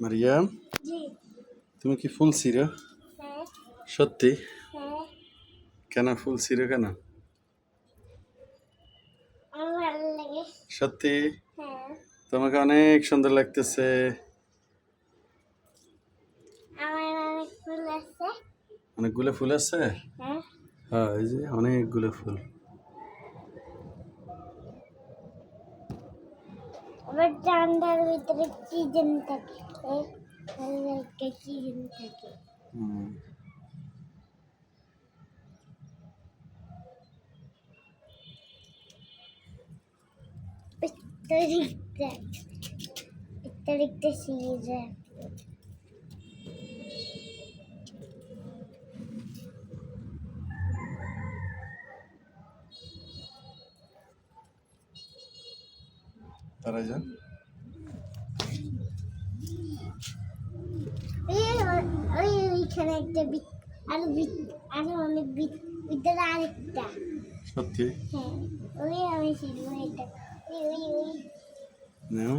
মারিয়াম, জি। তুমি কি ফুল ছিঁড়ো? হ্যাঁ। সত্যি? হ্যাঁ। কেন ফুল ছিঁড়ো কেন? আমার ভালো লাগে। সত্যি? হ্যাঁ। তোমাকে অনেক সুন্দর লাগতেছে। আমার অনেক ফুল আছে। অনেকগুলো ফুল আছে? হ্যাঁ। হ্যাঁ, এই যে অনেকগুলো ফুল। আবার ডান্ডার ভিতরে কি যেন থাকে, কি যেন থাকে। হুম। একটা সিরিজে তারা যান। ওইখানে একটা আরো অনেক ভিতরে আরেকটা। সত্যি? হ্যাঁ, ওই আমি শিখবো এটা। ওই ওই ওই নাও।